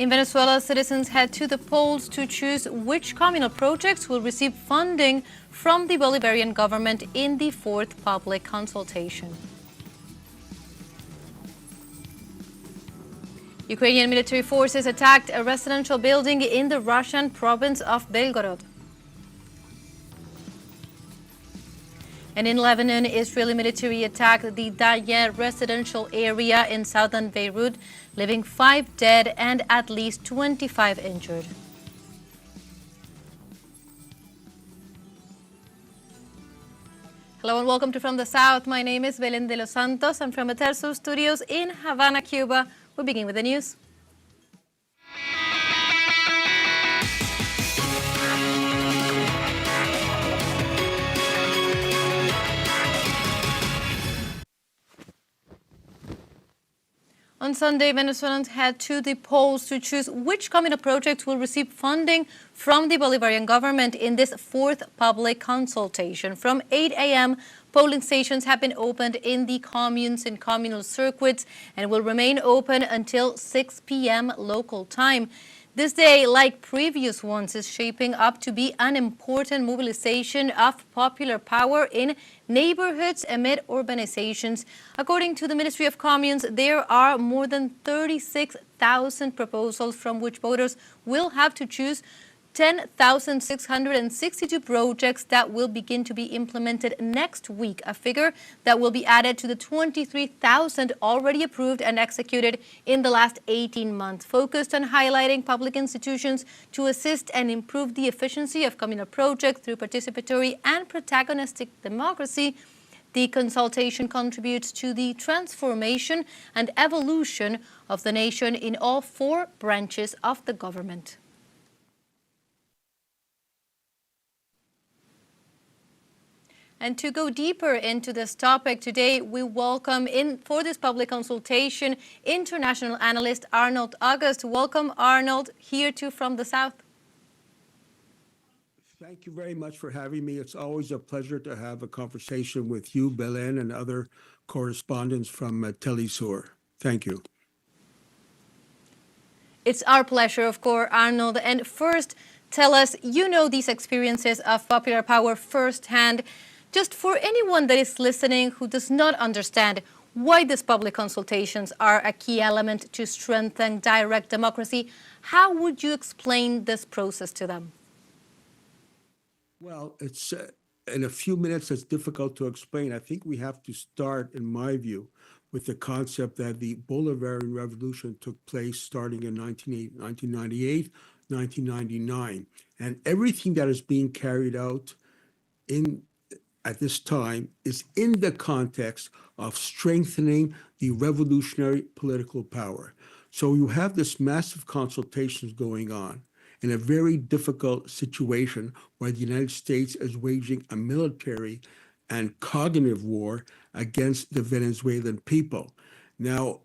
In Venezuela, citizens head to the polls to choose which communal projects will receive funding from the Bolivarian government in the fourth public consultation. Ukrainian military forces attacked a residential building in the Russian province of Belgorod. And in Lebanon, Israeli military attacked the Dayan residential area in southern Beirut, leaving 5 dead and at least 25 injured. Hello and welcome to From the South. My name is Belén de los Santos. I'm from the teleSUR studios in Havana, Cuba. We begin with the news. On Sunday, Venezuelans head to the polls to choose which communal projects will receive funding from the Bolivarian government in this fourth public consultation. From 8 a.m., polling stations have been opened in the communes and communal circuits and will remain open until 6 p.m. local time. This day, like previous ones, is shaping up to be an important mobilization of popular power in neighborhoods amid urbanizations. According to the Ministry of Communes, there are more than 36,000 proposals from which voters will have to choose 10,662 projects that will begin to be implemented next week, a figure that will be added to the 23,000 already approved and executed in the last 18 months, focused on highlighting public institutions to assist and improve the efficiency of communal projects through participatory and protagonistic democracy. The consultation contributes to the transformation and evolution of the nation in all 4 branches of the government. And to go deeper into this topic today, we welcome in for this public consultation international analyst Arnold August. Welcome, Arnold, here to From the South. Thank you very much for having me. It's always a pleasure to have a conversation with you, Belén, and other correspondents from teleSUR. Thank you. It's our pleasure, of course, Arnold. And first, tell us, you know these experiences of popular power firsthand. Just for anyone that is listening who does not understand why these public consultations are a key element to strengthen direct democracy, how would you explain this process to them? Well, it's in a few minutes, it's difficult to explain. I think we have to start, in my view, with the concept that the Bolivarian Revolution took place starting in 1998, 1999. And everything that is being carried out at this time is in the context of strengthening the revolutionary political power. So you have this massive consultations going on in a very difficult situation where the United States is waging a military and cognitive war against the Venezuelan people. Now,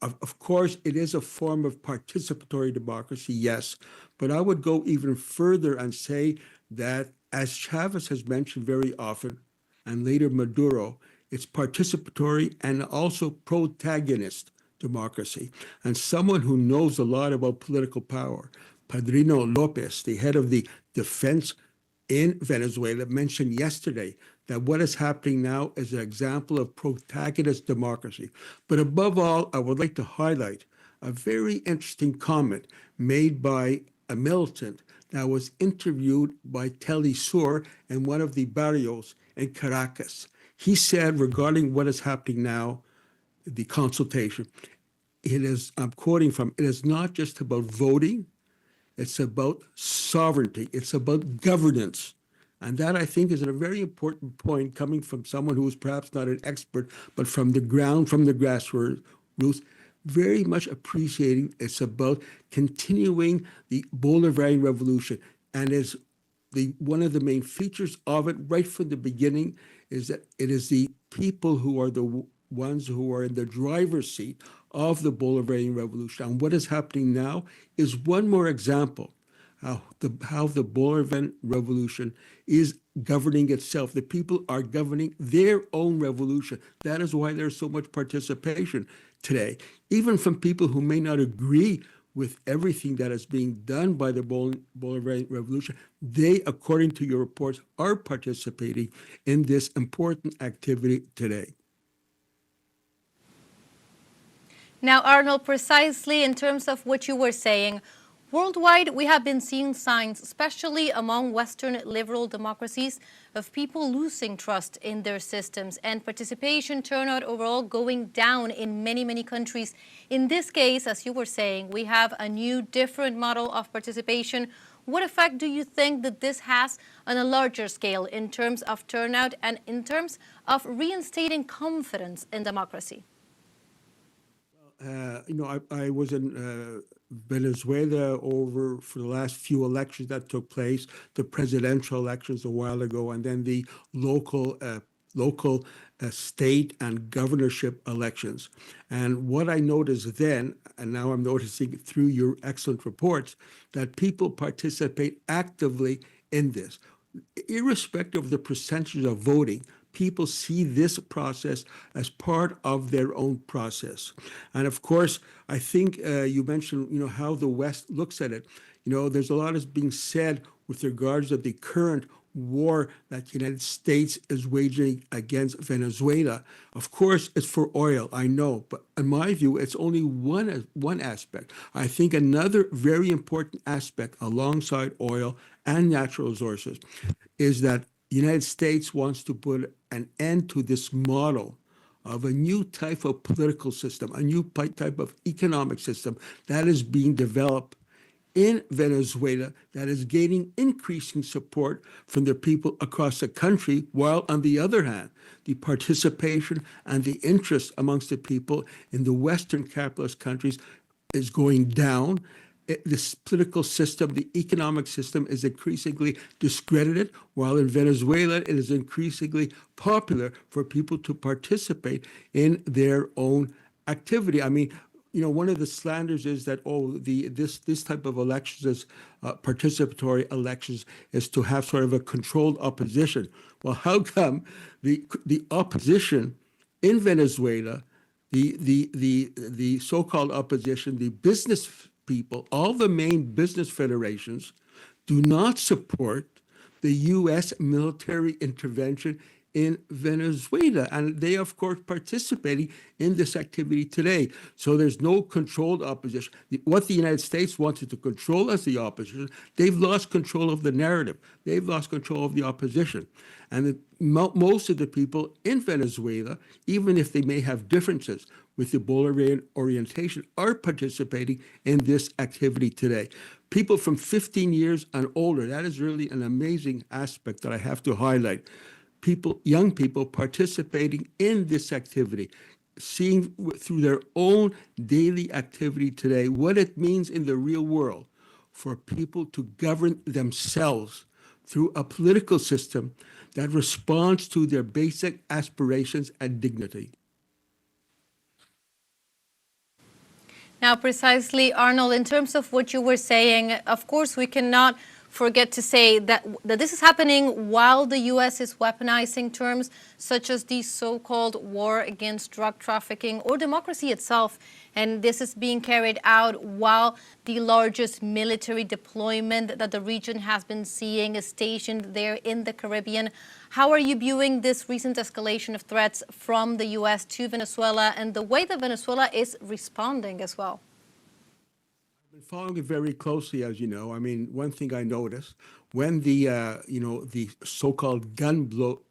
of course, it is a form of participatory democracy, yes, but I would go even further and say that, as Chavez has mentioned very often, and later Maduro, it's participatory and also protagonist democracy. And someone who knows a lot about political power, Padrino Lopez, the head of the defense in Venezuela, mentioned yesterday that what is happening now is an example of protagonist democracy. But above all, I would like to highlight a very interesting comment made by a militant that was interviewed by teleSUR in one of the barrios in Caracas. He said regarding what is happening now, the consultation, it is, I'm quoting from, it is not just about voting, it's about sovereignty, it's about governance. And that, I think, is a very important point coming from someone who is perhaps not an expert, but from the ground, from the grassroots, very much appreciating it's about continuing the Bolivarian Revolution. And is one of the main features of it right from the beginning is that it is the people who are the ones who are in the driver's seat of the Bolivarian Revolution. And what is happening now is one more example how the Bolivarian Revolution is governing itself. The people are governing their own revolution. That is why there's so much participation today, even from people who may not agree with everything that is being done by the Bolivarian Revolution. They, according to your reports, are participating in this important activity today. Now, Arnold, precisely in terms of what you were saying, worldwide we have been seeing signs, especially among Western liberal democracies, of people losing trust in their systems and participation turnout overall going down in many, many countries. In this case, as you were saying, we have a new, different model of participation. What effect do you think that this has on a larger scale in terms of turnout and in terms of reinstating confidence in democracy? I was in Venezuela for the last few elections that took place, the presidential elections a while ago, and then the local state and governorship elections. And what I noticed then, and now I'm noticing through your excellent reports, that people participate actively in this. Irrespective of the percentage of voting, people see this process as part of their own process. And of course, I think you mentioned, how the West looks at it. There's a lot that's being said with regards to the current war that the United States is waging against Venezuela. Of course, it's for oil, I know, but in my view, it's only one aspect. I think another very important aspect alongside oil and natural resources is that the United States wants to put an end to this model of a new type of political system, a new type of economic system that is being developed in Venezuela that is gaining increasing support from the people across the country, while on the other hand, the participation and the interest amongst the people in the Western capitalist countries is going down. This political system, the economic system is increasingly discredited, while in Venezuela it is increasingly popular for people to participate in their own activity. I mean, one of the slanders is that, this type of elections is participatory elections is to have sort of a controlled opposition. Well, how come the opposition in Venezuela, the so-called opposition, the business people, all the main business federations do not support the U.S. military intervention in Venezuela, and they, of course, participating in this activity today. So there's no controlled opposition. What the United States wanted to control as the opposition, they've lost control of the narrative. They've lost control of the opposition. And most of the people in Venezuela, even if they may have differences with the Bolivarian orientation, are participating in this activity today. People from 15 years and older, that is really an amazing aspect that I have to highlight. Young people participating in this activity, seeing through their own daily activity today what it means in the real world for people to govern themselves through a political system that responds to their basic aspirations and dignity. Now, precisely, Arnold, in terms of what you were saying, of course, we cannot forget to say that this is happening while the U.S. is weaponizing terms such as the so-called war against drug trafficking or democracy itself. And this is being carried out while the largest military deployment that the region has been seeing is stationed there in the Caribbean. How are you viewing this recent escalation of threats from the U.S. to Venezuela and the way that Venezuela is responding as well? I've been following it very closely, as you know. I mean, one thing I noticed when the so-called gunboat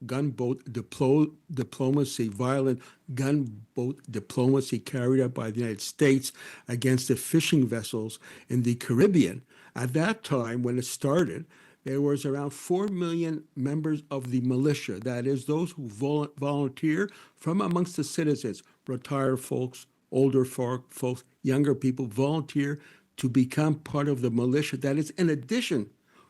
diplomacy, violent gunboat diplomacy carried out by the United States against the fishing vessels in the Caribbean, at that time when it started, there was around 4 million members of the militia, that is, those who volunteer from amongst the citizens, retired folks, older folks, younger people volunteer to become part of the militia that is in addition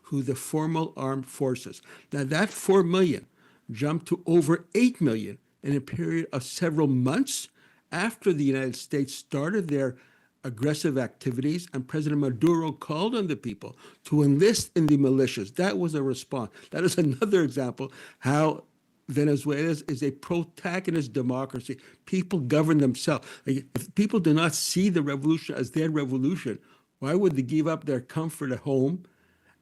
to the formal armed forces. Now that 4 million jumped to over 8 million in a period of several months after the United States started their aggressive activities, and President Maduro called on the people to enlist in the militias. That was a response. That is another example how Venezuela is a protagonist democracy. People govern themselves. If people do not see the revolution as their revolution, Why would they give up their comfort at home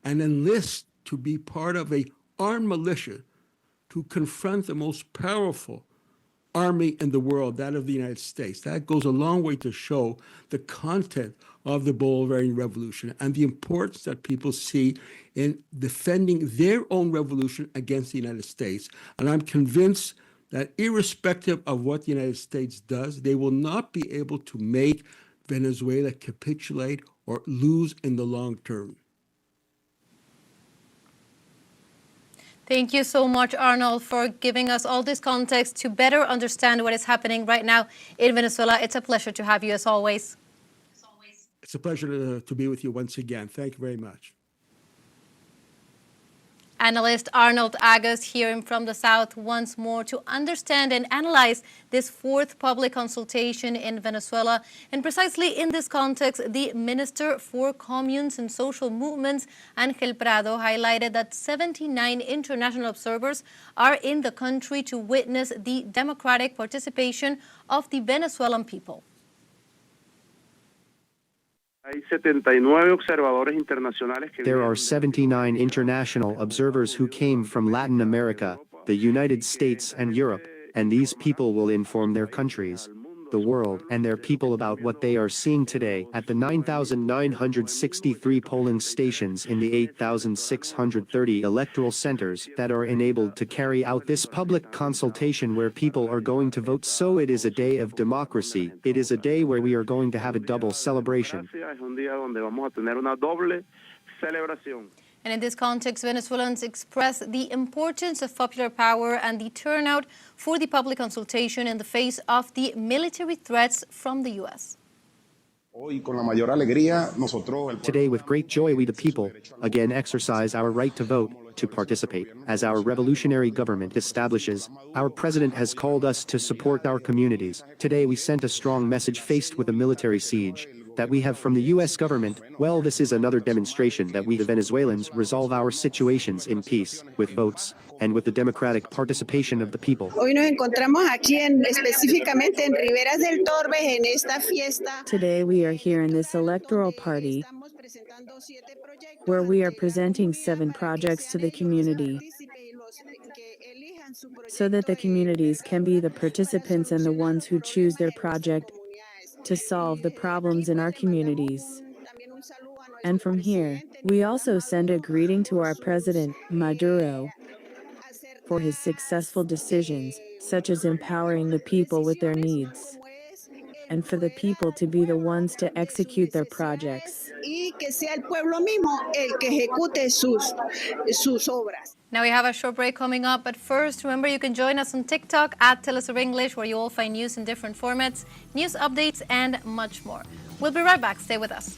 and enlist to be part of a armed militia to confront the most powerful army in the world, that of the United States? That goes a long way to show the content of the Bolivarian Revolution and the importance that people see in defending their own revolution against the United States. And I'm convinced that irrespective of what the United States does, they will not be able to make Venezuela capitulate or lose in the long term. Thank you so much, Arnold, for giving us all this context to better understand what is happening right now in Venezuela. It's a pleasure to have you as always. It's a pleasure to be with you once again. Thank you very much. Analyst Arnold Agus hearing from the South once more to understand and analyze this fourth public consultation in Venezuela. And precisely in this context, the Minister for Communes and Social Movements, Ángel Prado, highlighted that 79 international observers are in the country to witness the democratic participation of the Venezuelan people. There are 79 international observers who came from Latin America, the United States and Europe, and these people will inform their countries, the world and their people about what they are seeing today at the 9,963 polling stations in the 8,630 electoral centers that are enabled to carry out this public consultation where people are going to vote. So it is a day of democracy. It is a day where we are going to have a double celebration. And in this context, Venezuelans express the importance of popular power and the turnout for the public consultation in the face of the military threats from the U.S. Today, with great joy, we the people again exercise our right to vote, to participate. As our revolutionary government establishes, our president has called us to support our communities. Today we sent a strong message faced with a military siege that we have from the U.S. government. Well, this is another demonstration that we the Venezuelans resolve our situations in peace, with votes, and with the democratic participation of the people. Today we are here in this electoral party where we are presenting 7 projects to the community so that the communities can be the participants and the ones who choose their project to solve the problems in our communities. And from here, we also send a greeting to our President, Maduro, for his successful decisions, such as empowering the people with their needs, and for the people to be the ones to execute their projects. Now we have a short break coming up, but first, remember you can join us on TikTok at teleSUR English, where you will find news in different formats, news updates, and much more. We'll be right back. Stay with us.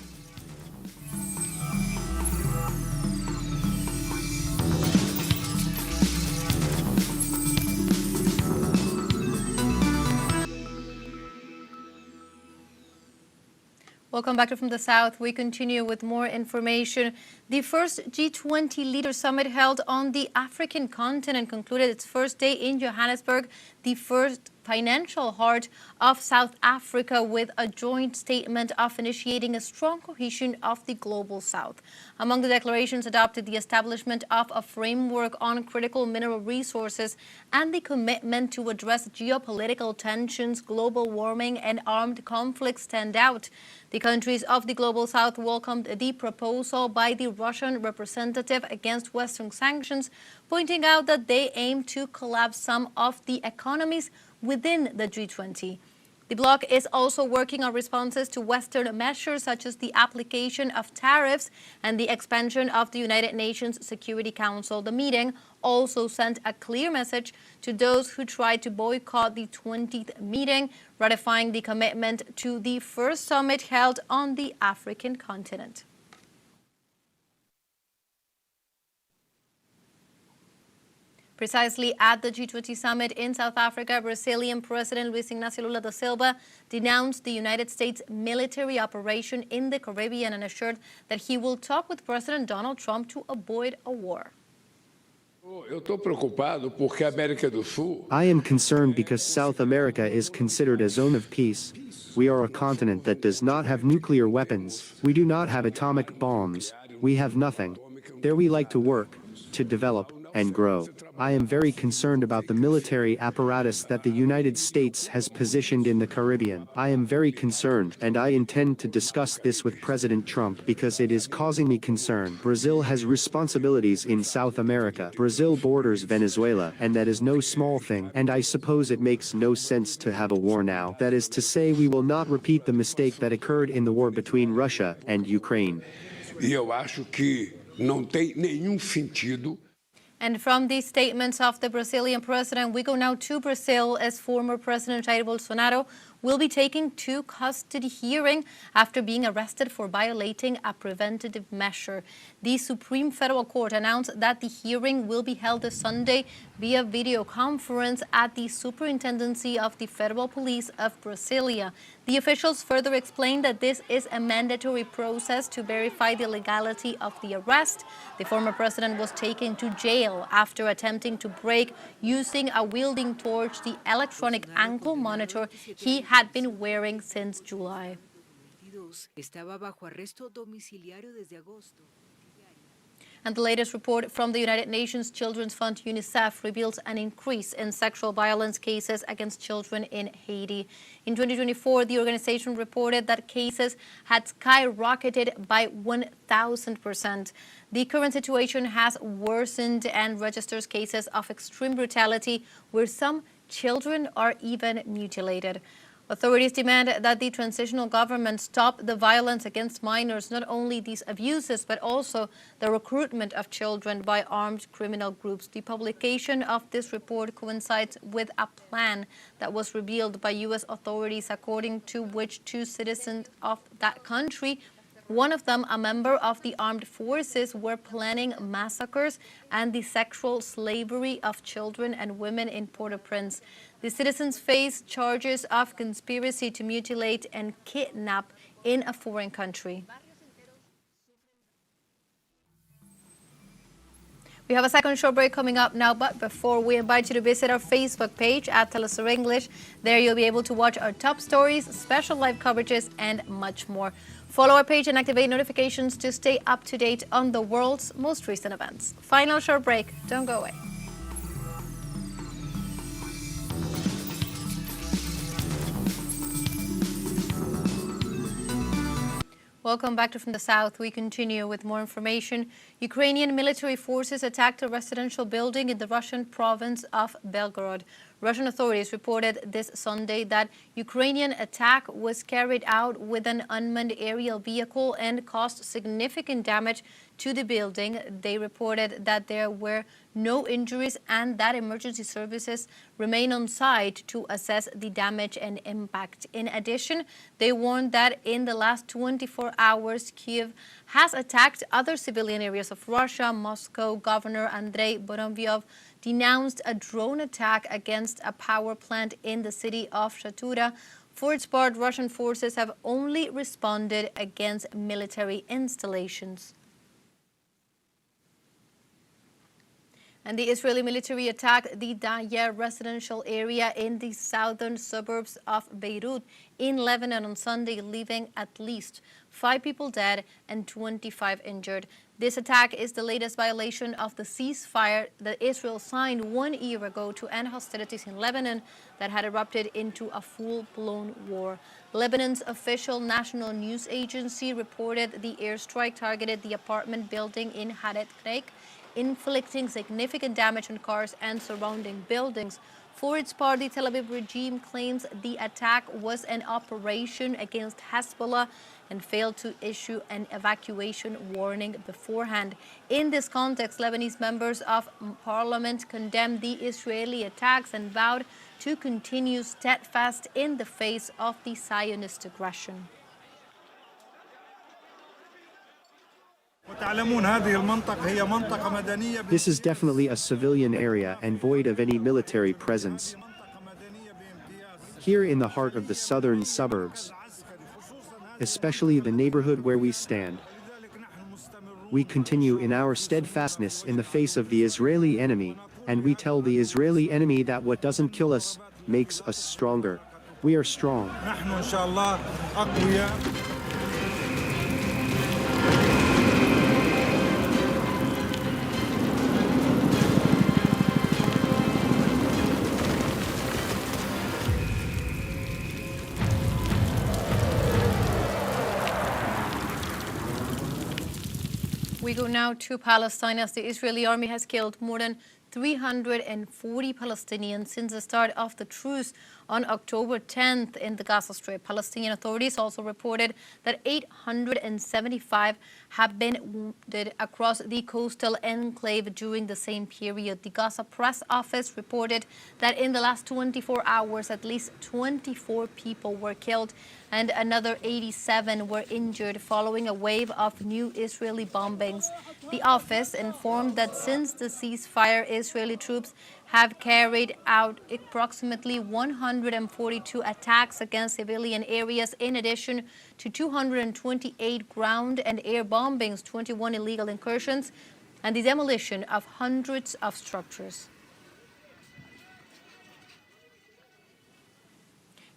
Welcome back to From the South. We continue with more information. The first G20 Leader Summit held on the African continent concluded its first day in Johannesburg, the first financial heart of South Africa, with a joint statement of initiating a strong cohesion of the global South. Among the declarations adopted, the establishment of a framework on critical mineral resources and the commitment to address geopolitical tensions, global warming, and armed conflicts stand out. The countries of the Global South welcomed the proposal by the Russian representative against Western sanctions, pointing out that they aim to collapse some of the economies within the G20. The bloc is also working on responses to Western measures such as the application of tariffs and the expansion of the United Nations Security Council. The meeting also sent a clear message to those who tried to boycott the 20th meeting, ratifying the commitment to the first summit held on the African continent. Precisely at the G20 summit in South Africa, Brazilian President Luiz Inácio Lula da Silva denounced the United States military operation in the Caribbean and assured that he will talk with President Donald Trump to avoid a war. I am concerned because South America is considered a zone of peace. We are a continent that does not have nuclear weapons, we do not have atomic bombs, we have nothing. There we like to work, to develop, and grow. I am very concerned about the military apparatus that the United States has positioned in the Caribbean. I am very concerned, and I intend to discuss this with President Trump because it is causing me concern. Brazil has responsibilities in South America. Brazil borders Venezuela, and that is no small thing, and I suppose it makes no sense to have a war now. That is to say, we will not repeat the mistake that occurred in the war between Russia and Ukraine. And from these statements of the Brazilian president, we go now to Brazil, as former President Jair Bolsonaro will be taking to custody hearing after being arrested for violating a preventative measure. The Supreme Federal Court announced that the hearing will be held this Sunday via video conference at the Superintendency of the Federal Police of Brasilia. The officials further explained that this is a mandatory process to verify the legality of the arrest. The former president was taken to jail after attempting to break, using a wielding torch, the electronic ankle monitor he had been wearing since July. And the latest report from the United Nations Children's Fund, UNICEF, reveals an increase in sexual violence cases against children in Haiti. In 2024, the organization reported that cases had skyrocketed by 1,000%. The current situation has worsened and registers cases of extreme brutality where some children are even mutilated. Authorities demand that the transitional government stop the violence against minors, not only these abuses, but also the recruitment of children by armed criminal groups. The publication of this report coincides with a plan that was revealed by U.S. authorities, according to which 2 citizens of that country, one of them a member of the armed forces, were planning massacres and the sexual slavery of children and women in Port-au-Prince. The citizens face charges of conspiracy to mutilate and kidnap in a foreign country. We have a second short break coming up now, but before, we invite you to visit our Facebook page at teleSUR English. There you'll be able to watch our top stories, special live coverages, and much more. Follow our page and activate notifications to stay up to date on the world's most recent events. Final short break. Don't go away. Welcome back to From the South. We continue with more information. Ukrainian military forces attacked a residential building in the Russian province of Belgorod. Russian authorities reported this Sunday that Ukrainian attack was carried out with an unmanned aerial vehicle and caused significant damage to the building. They reported that there were no injuries and that emergency services remain on site to assess the damage and impact. In addition, they warned that in the last 24 hours, Kyiv has attacked other civilian areas of Russia. Moscow Governor Andrei Vorovyov denounced a drone attack against a power plant in the city of Shatura. For its part, Russian forces have only responded against military installations. And the Israeli military attacked the Dayer residential area in the southern suburbs of Beirut in Lebanon on Sunday, leaving at least 5 people dead and 25 injured. This attack is the latest violation of the ceasefire that Israel signed 1 year ago to end hostilities in Lebanon that had erupted into a full-blown war. Lebanon's official national news agency reported the airstrike targeted the apartment building in Haret Kreik, inflicting significant damage on cars and surrounding buildings. For its part, the Tel Aviv regime claims the attack was an operation against Hezbollah and failed to issue an evacuation warning beforehand. In this context, Lebanese members of parliament condemned the Israeli attacks and vowed to continue steadfast in the face of the Zionist aggression. This is definitely a civilian area and void of any military presence. Here in the heart of the southern suburbs, especially the neighborhood where we stand, We continue in our steadfastness in the face of the Israeli enemy, and we tell the Israeli enemy that what doesn't kill us makes us stronger. We are strong. نحن إن شاء الله أقوياء. We go now to Palestine, as the Israeli army has killed more than 340 Palestinians since the start of the truce on October 10th in the Gaza Strip. Palestinian authorities also reported that 875 have been wounded across the coastal enclave during the same period. The Gaza press office reported that in the last 24 hours, at least 24 people were killed and another 87 were injured following a wave of new Israeli bombings. The office informed that since the ceasefire, Israeli troops have carried out approximately 142 attacks against civilian areas, in addition to 228 ground and air bombings, 21 illegal incursions, and the demolition of hundreds of structures.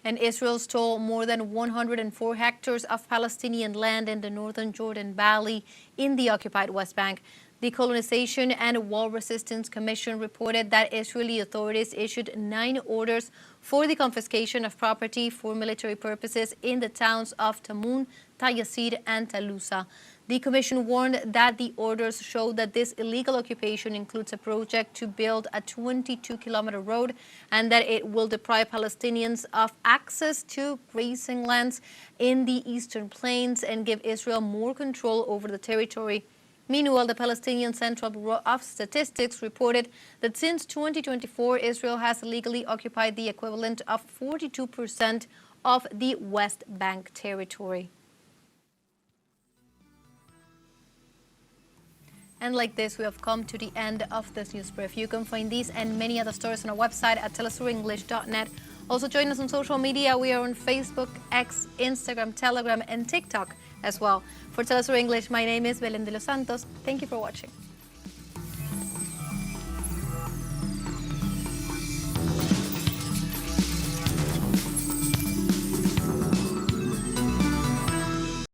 And Israel stole more than 104 hectares of Palestinian land in the northern Jordan Valley in the occupied West Bank. The Colonization and Wall Resistance Commission reported that Israeli authorities issued 9 orders for the confiscation of property for military purposes in the towns of Tamun, Tayasir, and Talusa. The commission warned that the orders show that this illegal occupation includes a project to build a 22-kilometer road and that it will deprive Palestinians of access to grazing lands in the eastern plains and give Israel more control over the territory. Meanwhile, the Palestinian Central Bureau of Statistics reported that since 2024, Israel has illegally occupied the equivalent of 42% of the West Bank territory. And like this, we have come to the end of this news brief. You can find these and many other stories on our website at telesurenglish.net. Also join us on social media. We are on Facebook, X, Instagram, Telegram, and TikTok as well. For Telesur English, my name is Belén de los Santos. Thank you for watching.